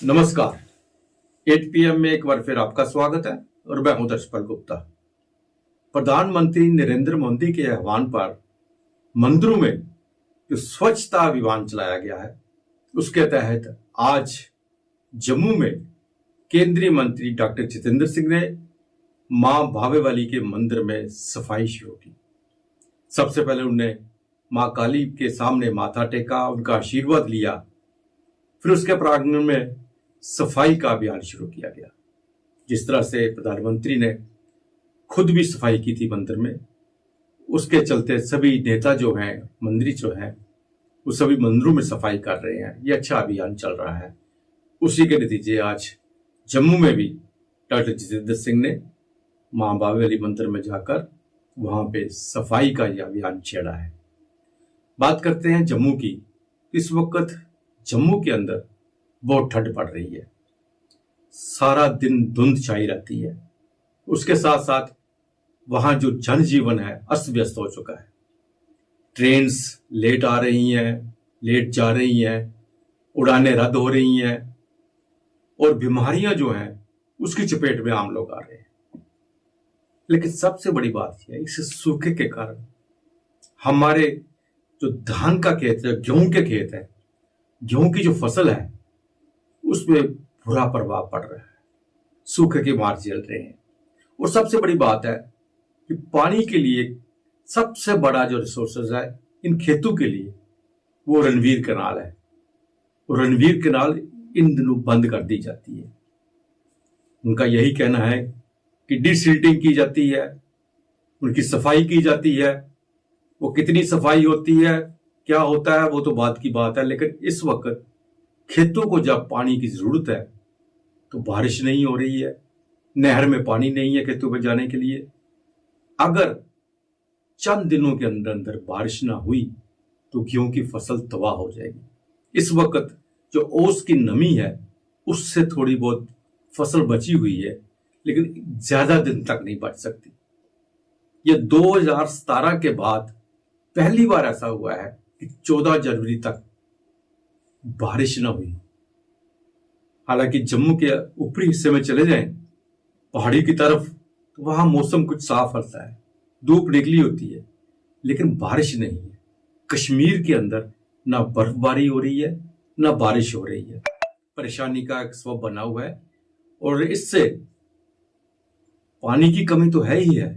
नमस्कार। 8 PM में एक बार फिर आपका स्वागत है और मैं हूं दर्शपाल गुप्ता। प्रधानमंत्री नरेंद्र मोदी के आह्वान पर मंदिरों में जो स्वच्छता अभियान चलाया गया है, उसके तहत आज जम्मू में केंद्रीय मंत्री डॉक्टर जितेंद्र सिंह ने मां भावेवाली के मंदिर में सफाई शुरू की। सबसे पहले उन्होंने मां काली के सामने माथा टेका, उनका आशीर्वाद लिया। फिर उसके प्रांगण में सफाई का अभियान शुरू किया गया। जिस तरह से प्रधानमंत्री ने खुद भी सफाई की थी मंदिर में, उसके चलते सभी नेता जो हैं, मंत्री जो हैं, वो सभी मंदिरों में सफाई कर रहे हैं। ये अच्छा अभियान चल रहा है। उसी के नतीजे आज जम्मू में भी डॉक्टर जितेंद्र सिंह ने मां भावेवाली मंदिर में जाकर वहां पे सफाई का यह अभियान छेड़ा है। बात करते हैं जम्मू की। इस वक्त जम्मू के अंदर बहुत ठंड पड़ रही है, सारा दिन धुंध छाई रहती है। उसके साथ साथ वहां जो जनजीवन है अस्त व्यस्त हो चुका है। ट्रेन्स लेट आ रही हैं, लेट जा रही हैं, उड़ानें रद्द हो रही हैं और बीमारियां जो हैं उसकी चपेट में आम लोग आ रहे हैं। लेकिन सबसे बड़ी बात यह है, इस सूखे के कारण हमारे जो धान का खेत है, गेहूं के खेत है, गेहूं की जो फसल है, उसमें बुरा प्रभाव पड़ रहा है। सूखे के मार झेल रहे हैं। और सबसे बड़ी बात है कि पानी के लिए सबसे बड़ा जो रिसोर्सेज है इन खेतों के लिए, वो रणवीर कैनाल है। और रणवीर कैनाल इन दिनों बंद कर दी जाती है। उनका यही कहना है कि डिसिल्टिंग की जाती है, उनकी सफाई की जाती है। वो कितनी सफाई होती है, क्या होता है, वो तो बात की बात है। लेकिन इस वक्त खेतों को जब पानी की जरूरत है तो बारिश नहीं हो रही है, नहर में पानी नहीं है खेतों में जाने के लिए। अगर चंद दिनों के अंदर अंदर बारिश ना हुई तो गेहूं की फसल तबाह हो जाएगी। इस वक्त जो ओस की नमी है उससे थोड़ी बहुत फसल बची हुई है, लेकिन ज्यादा दिन तक नहीं बच सकती। ये 2017 के बाद पहली बार ऐसा हुआ है कि 14 जनवरी तक बारिश ना हुई। हालांकि जम्मू के ऊपरी हिस्से में चले जाएं, पहाड़ी की तरफ, तो वहां मौसम कुछ साफ रहता है, धूप निकली होती है, लेकिन बारिश नहीं है। कश्मीर के अंदर ना बर्फबारी हो रही है, ना बारिश हो रही है। परेशानी का एक सबब बना हुआ है और इससे पानी की कमी तो है ही है,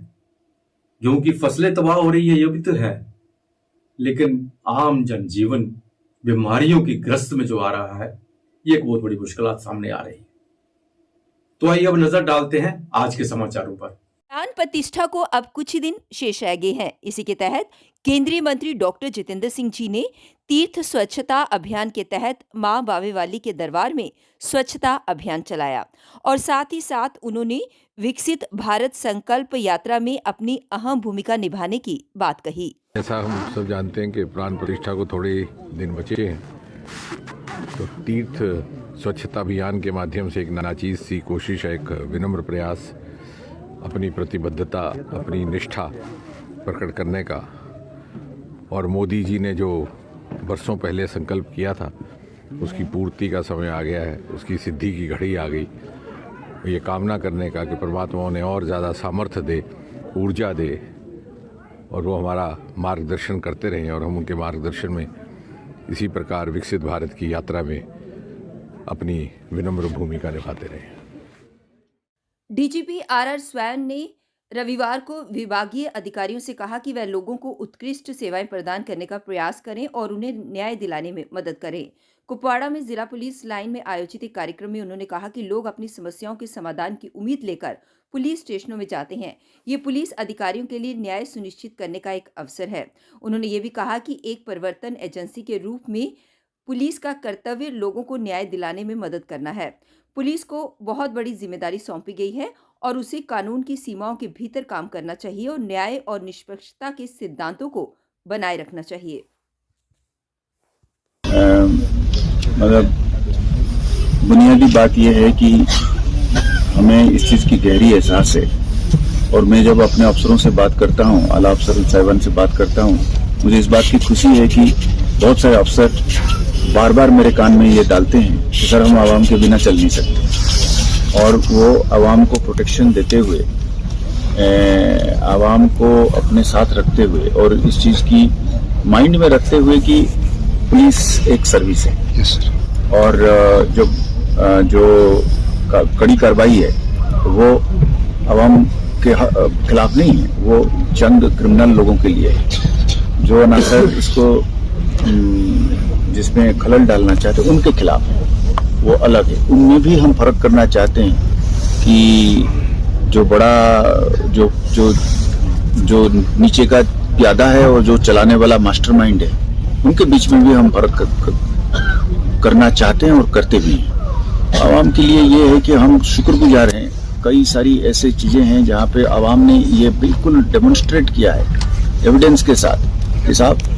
गेहूं की फसलें तबाह हो रही है, ये भी तो है। लेकिन आम जनजीवन बीमारियों की ग्रस्त में जो आ रहा है, ये एक बहुत बड़ी मुश्किलात सामने आ रही है। तो आइए अब नजर डालते हैं आज के समाचारों पर। प्राण प्रतिष्ठा को अब कुछ ही दिन शेष रह गए हैं। इसी के तहत केंद्रीय मंत्री डॉक्टर जितेंद्र सिंह जी ने तीर्थ स्वच्छता अभियान के तहत मां भावेवाली के दरबार में स्वच्छता अभियान चलाया और साथ ही साथ उन्होंने विकसित भारत संकल्प यात्रा में अपनी अहम भूमिका निभाने की बात कही। ऐसा हम सब जानते हैं कि प्राण प्रतिष्ठा को थोड़े दिन बचे हैं, तो तीर्थ स्वच्छता अभियान के माध्यम से एक नाचीज सी कोशिश है, एक विनम्र प्रयास, अपनी प्रतिबद्धता, अपनी निष्ठा प्रकट करने का। और मोदी जी ने जो बरसों पहले संकल्प किया था, उसकी पूर्ति का समय आ गया है, उसकी सिद्धि की घड़ी आ गई। ये कामना करने का कि परमात्मा उन्हें और ज़्यादा सामर्थ्य दे, ऊर्जा दे और वो हमारा मार्गदर्शन करते रहें और हम उनके मार्गदर्शन में इसी प्रकार विकसित भारत की यात्रा में अपनी विनम्र भूमिका निभाते रहें। डीजीपी आर स्वैन ने रविवार को विभागीय अधिकारियों से कहा कि वह लोगों को उत्कृष्ट सेवाएं प्रदान करने का प्रयास करें और उन्हें न्याय दिलाने में मदद करें। कुपवाड़ा में जिला पुलिस लाइन में आयोजित एक कार्यक्रम में उन्होंने कहा कि लोग अपनी समस्याओं के समाधान की उम्मीद लेकर पुलिस स्टेशनों में जाते हैं। ये पुलिस अधिकारियों के लिए न्याय सुनिश्चित करने का एक अवसर है। उन्होंने ये भी कहा कि एक परिवर्तन एजेंसी के रूप में पुलिस का कर्तव्य लोगों को न्याय दिलाने में मदद करना है। पुलिस को बहुत बड़ी जिम्मेदारी सौंपी गई है और उसे कानून की सीमाओं के भीतर काम करना चाहिए और न्याय और निष्पक्षता के सिद्धांतों को बनाए रखना चाहिए। मतलब बुनियादी बात यह है कि हमें इस चीज़ की गहरी एहसास है और मैं जब अपने अफसरों से बात करता हूँ, आला अफसर साहिबान से बात करता हूँ, मुझे इस बात की खुशी है कि बहुत सारे अफसर बार बार मेरे कान में ये डालते हैं कि सर हम आवाम के बिना चल नहीं सकते, और वो आवाम को प्रोटेक्शन देते हुए, आवाम को अपने साथ रखते हुए और इस चीज की माइंड में रखते हुए कि पुलिस एक सर्विस है। Yes sir. और जो कड़ी कार्रवाई है वो आवाम के खिलाफ नहीं है, वो चंद क्रिमिनल लोगों के लिए है जो ना सर इसको जिसमें खलल डालना चाहते हैं उनके खिलाफ है, वो अलग है। उनमें भी हम फर्क करना चाहते हैं कि जो बड़ा जो जो जो नीचे का प्यादा है और जो चलाने वाला मास्टरमाइंड है, उनके बीच में भी हम फर्क करना चाहते हैं और करते भी हैं। आवाम के लिए ये है कि हम शुक्रगुजार हैं, कई सारी ऐसे चीजें हैं जहाँ पे आवाम ने ये बिल्कुल डेमोन्स्ट्रेट किया है एविडेंस के साथ कि साहब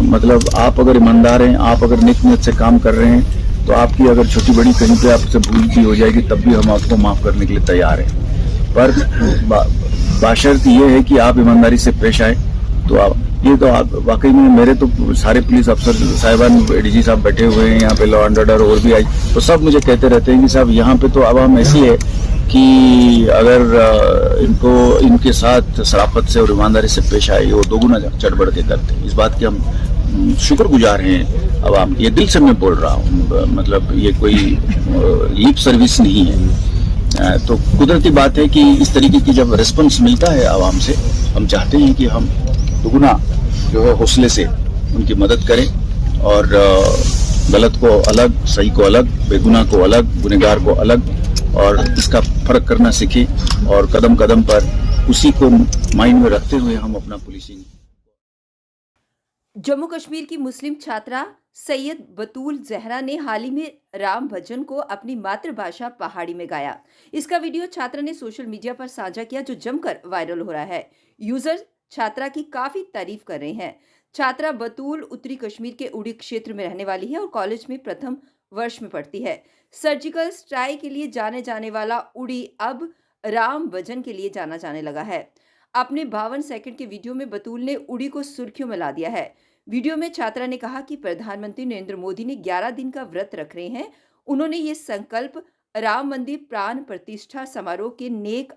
मतलब आप अगर ईमानदार हैं, आप अगर नेक नियत से काम कर रहे हैं, तो आपकी अगर छोटी बड़ी कहीं पे आपसे भूल भी हो जाएगी तब भी हम आपको माफ करने के लिए तैयार हैं। पर बाशर्त ये है कि आप ईमानदारी से पेश आए। तो आप ये तो आप वाकई में, मेरे तो सारे पुलिस अफसर साहिबान, एडीजी साहब बैठे हुए हैं यहाँ पे, लॉ एंड ऑर्डर और भी आई, तो सब मुझे कहते रहते हैं कि साहब यहाँ पे तो आवाम ऐसी है कि अगर इनको इनके साथ शराफत से और ईमानदारी से पेश आए वो दोगुना चढ़ बढ़ के करते हैं। इस बात के हम शुक्रगुजार हैं आवाम। ये दिल से मैं बोल रहा हूँ, मतलब ये कोई लिप सर्विस नहीं है। तो कुदरती बात है कि इस तरीके की जब रिस्पॉन्स मिलता है आवाम से, हम चाहते हैं कि हम दुगुना जो है हौसले से उनकी मदद करें और गलत को अलग, सही को अलग, बेगुनाह को अलग, गुनहगार को अलग, और इसका फर्क करना सीखें और कदम कदम पर उसी को माइंड में रखते हुए हम अपना पुलिसिंग। जम्मू कश्मीर की मुस्लिम छात्रा सैयद बतूल जहरा ने हाल ही में राम भजन को अपनी मातृभाषा पहाड़ी में गाया। इसका वीडियो छात्रा ने सोशल मीडिया पर साझा किया, जो जमकर वायरल हो रहा है। यूजर छात्रा की काफी तारीफ कर रहे हैं। छात्रा बतूल उत्तरी कश्मीर के उड़ी क्षेत्र में रहने वाली है और कॉलेज में प्रथम वर्ष में पढ़ती है। सर्जिकल स्ट्राइक के लिए जाने जाने वाला उड़ी अब राम भजन के लिए जाना जाने लगा है। अपने 52 सेकंड के वीडियो में बतूल ने उड़ी को सुर्खियों में ला दिया है। वीडियो में छात्रा ने कहा कि प्रधानमंत्री नरेंद्र मोदी ने 11 दिन का व्रत रख रहे हैं। उन्होंने ये संकल्प राम मंदिर प्राण प्रतिष्ठा समारोह के नेक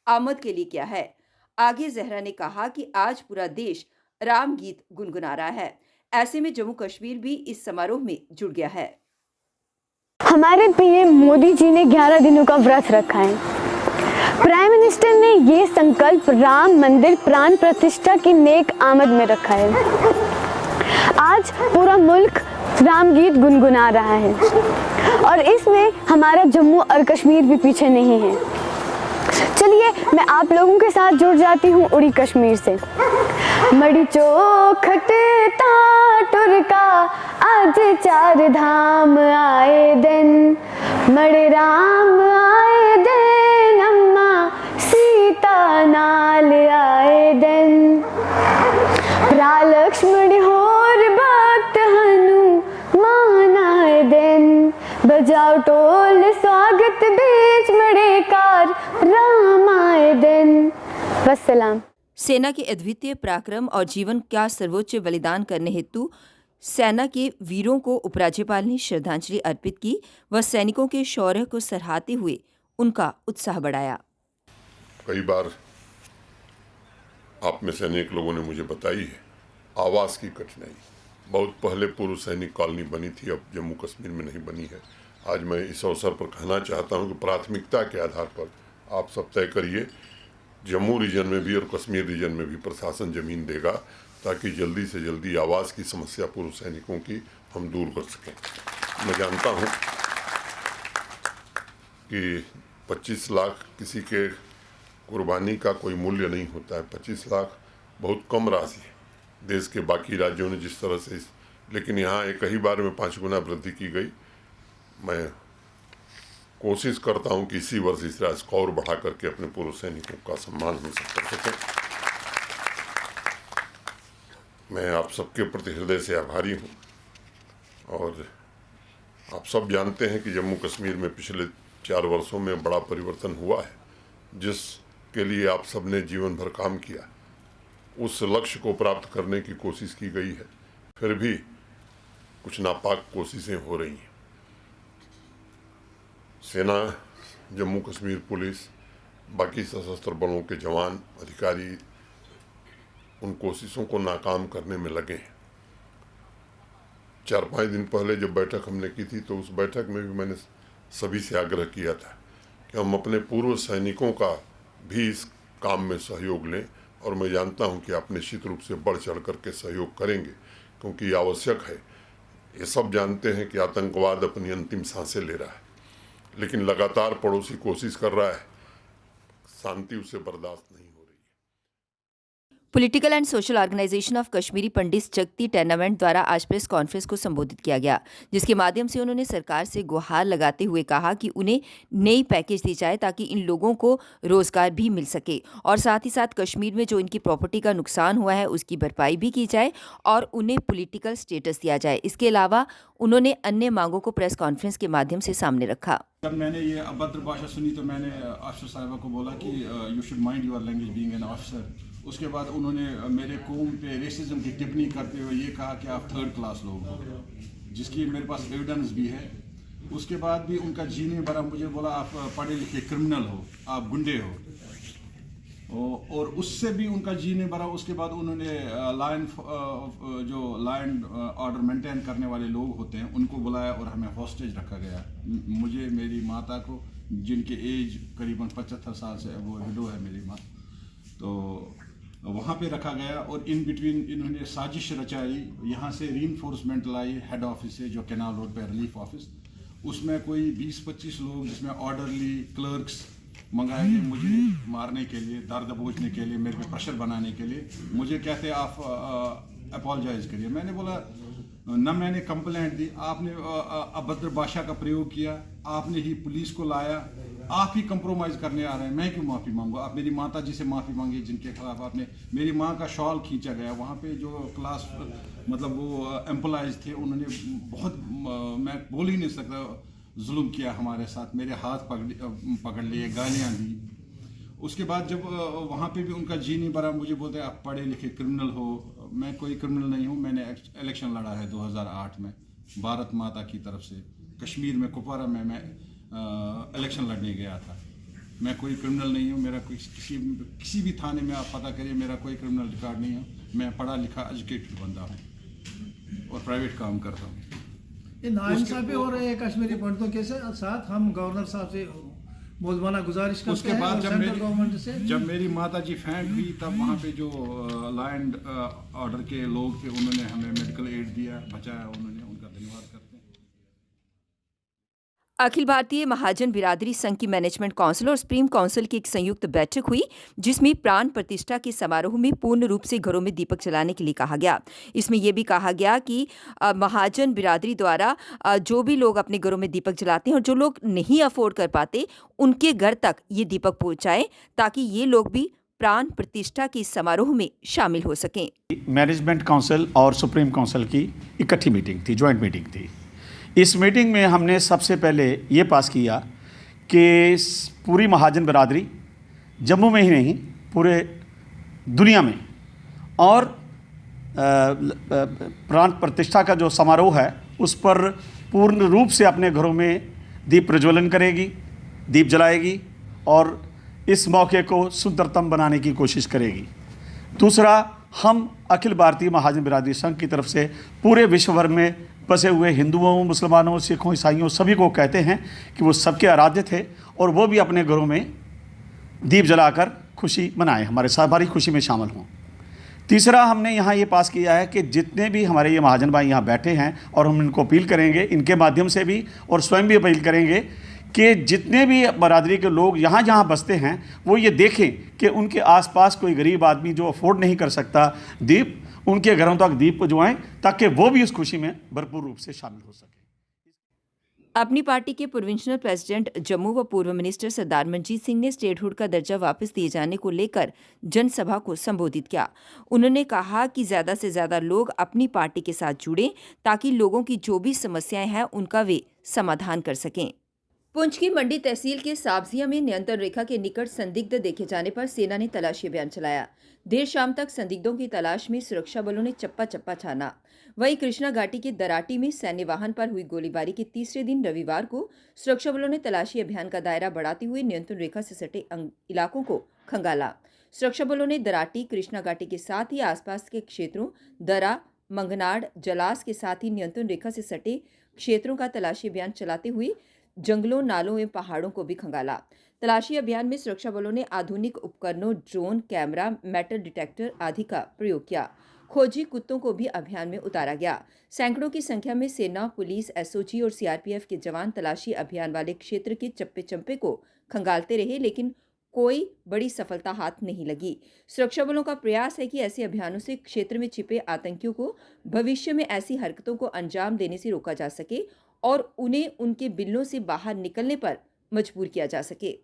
आमद के लिए किया है। आगे जहरा ने कहा कि आज पूरा देश राम गीत गुनगुना रहा है, ऐसे में जम्मू कश्मीर भी इस समारोह में जुड़ गया है। हमारे पीएम मोदी जी ने 11 दिनों का व्रत रखा है। प्राइम मिनिस्टर ने ये संकल्प राम मंदिर प्राण प्रतिष्ठा की नेक आमद में रखा है। आज पूरा मुल्क राम गीत गुनगुना रहा है और इसमें हमारा जम्मू और कश्मीर भी पीछे नहीं है। चलिए मैं आप लोगों के साथ जुड़ जाती हूँ उड़ी कश्मीर से। मड़ी चौखट टुरका आज 4 धाम आए दिन, मड़े राम आए दिन, अम्मा सीता नाल आए दिन, लक्ष्मण होर भक्त हनुमान आए दिन, बजाओ टोल स्वागत बीच मड़े कार राम आए दिन। वस्सलाम। सेना के अद्वितीय पराक्रम और जीवन का सर्वोच्च बलिदान करने हेतु सेना के वीरों को उपराज्यपाल ने श्रद्धांजलि अर्पित की व सैनिकों के शौर्य को सराहते हुए उनका उत्साह बढ़ाया। कई बार आप में से अनेक लोगों ने मुझे बताई है आवास की कठिनाई। बहुत पहले पूर्व सैनिक कॉलोनी बनी थी, अब जम्मू कश्मीर में नहीं बनी है। आज मैं इस अवसर पर कहना चाहता हूं कि प्राथमिकता के आधार पर आप सब तय करिए, जम्मू रीजन में भी और कश्मीर रीजन में भी प्रशासन ज़मीन देगा ताकि जल्दी से जल्दी आवास की समस्या पूर्व सैनिकों की हम दूर कर सकें। मैं जानता हूं कि 25 लाख किसी के कुर्बानी का कोई मूल्य नहीं होता है। 25 लाख बहुत कम राशि है देश के बाकी राज्यों ने जिस तरह से, लेकिन यहाँ एक ही बार में 5 गुना वृद्धि की गई। मैं कोशिश करता हूँ कि इसी वर्ष इस राशि को और बढ़ा करके अपने पूर्व सैनिकों का सम्मान हम सब कर सकें। मैं आप सबके प्रति हृदय से आभारी हूँ और आप सब जानते हैं कि जम्मू कश्मीर में पिछले 4 वर्षों में बड़ा परिवर्तन हुआ है, जिसके लिए आप सब ने जीवन भर काम किया। उस लक्ष्य को प्राप्त करने की कोशिश की गई है। फिर भी कुछ नापाक कोशिशें हो रही हैं। सेना, जम्मू कश्मीर पुलिस, बाकी सशस्त्र बलों के जवान, अधिकारी उन कोशिशों को नाकाम करने में लगे हैं। 4-5 दिन पहले जब बैठक हमने की थी तो उस बैठक में भी मैंने सभी से आग्रह किया था कि हम अपने पूर्व सैनिकों का भी इस काम में सहयोग लें, और मैं जानता हूं कि आप निश्चित रूप से बढ़ चढ़ करके सहयोग करेंगे, क्योंकि ये आवश्यक है। ये सब जानते हैं कि आतंकवाद अपनी अंतिम सांसें ले रहा है, लेकिन लगातार पड़ोसी कोशिश कर रहा है, शांति उसे बर्दाश्त नहीं हो रही है। Political and social organisation of Kashmiri Pandit Jagti tournament द्वारा आज प्रेस कॉन्फ्रेंस को संबोधित किया गया, जिसके माध्यम से उन्होंने सरकार से गुहार लगाते हुए कहा कि उन्हें नई पैकेज दी जाए ताकि इन लोगों को रोजगार भी मिल सके, और साथ ही साथ कश्मीर में जो इनकी प्रॉपर्टी का नुकसान हुआ है उसकी भरपाई भी की जाए और उन्हें पॉलिटिकल स्टेटस दिया जाए। इसके अलावा उन्होंने अन्य मांगों को प्रेस कॉन्फ्रेंस के माध्यम से सामने रखा। जब मैंने ये अभद्र भाषा सुनी तो मैंने अफसर साहिबा को बोला कि you should mind your language being an officer. उसके बाद उन्होंने मेरे कौम पे रेसिज्म की टिप्पणी करते हुए ये कहा कि आप 3rd क्लास लोग हो, जिसकी मेरे पास एविडेंस भी है। उसके बाद भी उनका जीने भरा मुझे बोला आप पढ़े लिखे क्रिमिनल हो, आप गुंडे हो, और उससे भी उनका जीने भरा। उसके बाद उन्होंने जो लैंड ऑर्डर मेंटेन करने वाले लोग होते हैं उनको बुलाया और हमें हॉस्टेज रखा गया। मुझे, मेरी माता को, जिनके एज करीबन 75 साल से, वो विडो है मेरी माँ, तो वहाँ पे रखा गया। और इन बिटवीन इन्होंने साजिश रचाई, यहाँ से रीइंफोर्समेंट लाई हेड ऑफिस से, जो कैनाल रोड पे रिलीफ ऑफिस, उसमें कोई 20-25 लोग, जिसमें ऑर्डरली, क्लर्क्स मंगाए गए मुझे मारने के लिए, दर दबोचने के लिए, मेरे पे प्रेशर बनाने के लिए। मुझे कहते आप अपोलोजाइज करिए। मैंने बोला न मैंने कंप्लेंट दी, आपने अभद्र भाषा का प्रयोग किया, आपने ही पुलिस को लाया, आप ही कंप्रोमाइज करने आ रहे हैं, मैं क्यों माफ़ी मांगू? आप मेरी माता जी से माफ़ी मांगी जिनके खिलाफ आपने, मेरी माँ का शॉल खींचा गया। वहाँ पे जो क्लास मतलब वो एम्प्लॉयज़ थे उन्होंने बहुत, मैं बोल ही नहीं सकता, जुल्म किया हमारे साथ, मेरे हाथ पकड़ लिए, गालियाँ दी। उसके बाद जब वहाँ पे भी उनका जी नहीं भरा, मुझे बोलते आप पढ़े लिखे क्रिमिनल हो। मैं कोई क्रिमिनल नहीं हूँ। मैंने इलेक्शन लड़ा है 2008 में भारत माता की तरफ से, कश्मीर में कुपवारा में मैं इलेक्शन लड़ने गया था। मैं कोई क्रिमिनल नहीं हूँ। मेरा कोई किसी भी थाने में आप पता करिए, मेरा कोई क्रिमिनल रिकॉर्ड नहीं है। मैं पढ़ा लिखा एजुकेटेड बंदा हूँ और प्राइवेट काम करता हूँ। ये नाइंसाफी हो रही है कश्मीरी पंडितों के साथ। हम गवर्नर साहब से बोलबाला गुजारिश करते उसके हैं। बाद जब मेरी माता जी फैंट हुई, तब वहाँ पे जो लैंड ऑर्डर के लोग थे उन्होंने हमें मेडिकल एड दिया, बचाया। उन्होंने, उनका धन्यवाद करते हैं। अखिल भारतीय महाजन बिरादरी संघ की मैनेजमेंट काउंसिल और सुप्रीम काउंसिल की एक संयुक्त बैठक हुई, जिसमें प्राण प्रतिष्ठा के समारोह में पूर्ण रूप से घरों में दीपक जलाने के लिए कहा गया। इसमें यह भी कहा गया कि महाजन बिरादरी द्वारा जो भी लोग अपने घरों में दीपक जलाते हैं और जो लोग नहीं अफोर्ड कर पाते, उनके घर तक ये दीपक पहुंचाएं, ताकि ये लोग भी प्राण प्रतिष्ठा के समारोह में शामिल हो सकें। मैनेजमेंट काउंसिल और सुप्रीम काउंसिल की इकट्ठी मीटिंग थी, जॉइंट मीटिंग थी। इस मीटिंग में हमने सबसे पहले ये पास किया कि पूरी महाजन बिरादरी, जम्मू में ही नहीं पूरे दुनिया में, और प्राण प्रतिष्ठा का जो समारोह है उस पर पूर्ण रूप से अपने घरों में दीप प्रज्वलन करेगी, दीप जलाएगी और इस मौके को सुंदरतम बनाने की कोशिश करेगी। दूसरा, हम अखिल भारतीय महाजन बिरादरी संघ की तरफ से पूरे विश्व भर में बसे हुए हिंदुओं, मुसलमानों, सिखों, ईसाइयों सभी को कहते हैं कि वो सबके आराध्य थे और वो भी अपने घरों में दीप जलाकर खुशी मनाएं, हमारी खुशी में शामिल हों। तीसरा, हमने यहाँ ये पास किया है कि जितने भी हमारे ये महाजन भाई यहाँ बैठे हैं, और हम इनको अपील करेंगे, इनके माध्यम से भी और स्वयं भी अपील करेंगे कि जितने भी बरादरी के लोग यहाँ जहाँ बसते हैं वो ये देखें कि उनके आसपास कोई गरीब आदमी जो अफोर्ड नहीं कर सकता दीप, उनके घरों तक दीप पहुँचाएं ताकि वो भी उस खुशी में भरपूर रूप से शामिल हो सके। अपनी पार्टी के प्रोविंशनल प्रेसिडेंट जम्मू व पूर्व मिनिस्टर सरदार मनजीत सिंह ने स्टेटहुड का दर्जा वापस दिए जाने को लेकर जनसभा को संबोधित किया। उन्होंने कहा कि ज़्यादा से ज़्यादा लोग अपनी पार्टी के साथ जुड़ें ताकि लोगों की जो भी समस्याएं हैं उनका वे समाधान कर सकें। पुंछ की मंडी तहसील के साब्जिया में नियंत्रण रेखा के निकट संदिग्ध देखे जाने पर सेना ने तलाशी अभियान चलाया। देर शाम तक संदिग्धों की तलाश में सुरक्षा बलों ने चप्पा चप्पा छाना। वहीं कृष्णा घाटी के दराटी में सैन्य वाहन पर हुई गोलीबारी के तीसरे दिन रविवार को सुरक्षा बलों ने तलाशी अभियान का दायरा बढ़ाते हुए नियंत्रण रेखा से सटे इलाकों को खंगाला। सुरक्षा बलों ने दराटी, कृष्णा घाटी के साथ ही आसपास के क्षेत्रों दरा, मंगनाड़, जलास के साथ ही नियंत्रण रेखा से सटे क्षेत्रों का तलाशी अभियान चलाते हुए जंगलों, नालों एवं पहाड़ों को भी खंगाला। तलाशी अभियान में सुरक्षा बलों ने आधुनिक उपकरणों, ड्रोन, कैमरा, मेटल डिटेक्टर आदि का प्रयोग किया। खोजी कुत्तों को भी अभियान में उतारा गया। सैकड़ों की संख्या में सेना, पुलिस, एसओजी और सीआरपीएफ के जवान तलाशी अभियान वाले क्षेत्र के चप्पे चंपे को खंगालते रहे, लेकिन कोई बड़ी सफलता हाथ नहीं लगी। सुरक्षा बलों का प्रयास है कि ऐसे अभियानों से क्षेत्र में छिपे आतंकियों को भविष्य में ऐसी हरकतों को अंजाम देने से रोका जा सके और उन्हें उनके बिल्लों से बाहर निकलने पर मजबूर किया जा सके।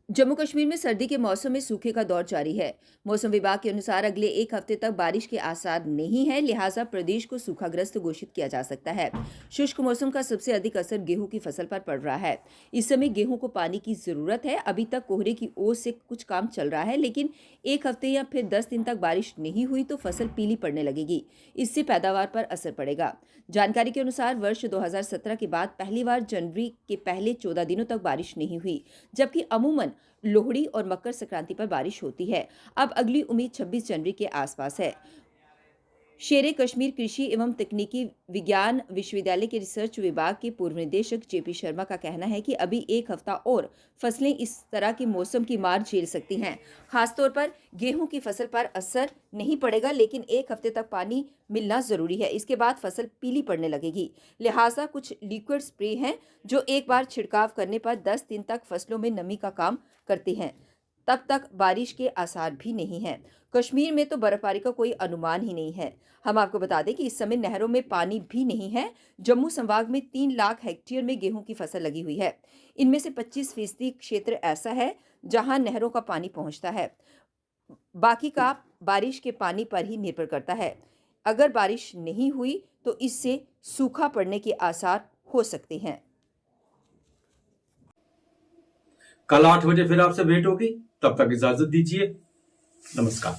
जम्मू कश्मीर में सर्दी के मौसम में सूखे का दौर जारी है। मौसम विभाग के अनुसार अगले एक हफ्ते तक बारिश के आसार नहीं है, लिहाजा प्रदेश को सूखाग्रस्त घोषित किया जा सकता है। शुष्क मौसम का सबसे अधिक असर गेहूं की फसल पर पड़ रहा है। इस समय गेहूं को पानी की जरूरत है। अभी तक कोहरे की ओस से कुछ काम चल रहा है, लेकिन एक हफ्ते या फिर 10 दिन तक बारिश नहीं हुई तो फसल पीली पड़ने लगेगी। इससे पैदावार पर असर पड़ेगा। जानकारी के अनुसार वर्ष 2017 के बाद पहली बार जनवरी के पहले 14 दिनों तक बारिश नहीं हुई, जबकि अमूमन लोहड़ी और मकर संक्रांति पर बारिश होती है। अब अगली उम्मीद 26 जनवरी के आसपास है। शेरे कश्मीर कृषि एवं तकनीकी विज्ञान विश्वविद्यालय के रिसर्च विभाग के पूर्व निदेशक जेपी शर्मा का कहना है कि अभी एक हफ्ता और फसलें इस तरह के मौसम की मार झेल सकती हैं। खासतौर पर गेहूं की फसल पर असर नहीं पड़ेगा, लेकिन एक हफ्ते तक पानी मिलना जरूरी है। इसके बाद फसल पीली पड़ने लगेगी। लिहाजा कुछ लिक्विड स्प्रे हैं जो एक बार छिड़काव करने पर 10 दिन तक फसलों में नमी का काम करते हैं। तब तक बारिश के आसार भी नहीं हैं। कश्मीर में तो बर्फबारी का कोई अनुमान ही नहीं है। हम आपको बता दें कि इस समय नहरों में पानी भी नहीं है। जम्मू संभाग में 3 लाख हेक्टेयर में गेहूं की फसल लगी हुई है। इनमें से 25% क्षेत्र ऐसा है जहां नहरों का पानी पहुंचता है। बाकी का बारिश के पानी पर ही निर्भर करता है। अगर बारिश नहीं हुई तो इससे सूखा पड़ने के आसार हो सकते हैं। कल 8 बजे फिर आपसे भेंट होगी। तब तक इजाजत दीजिए। नमस्कार।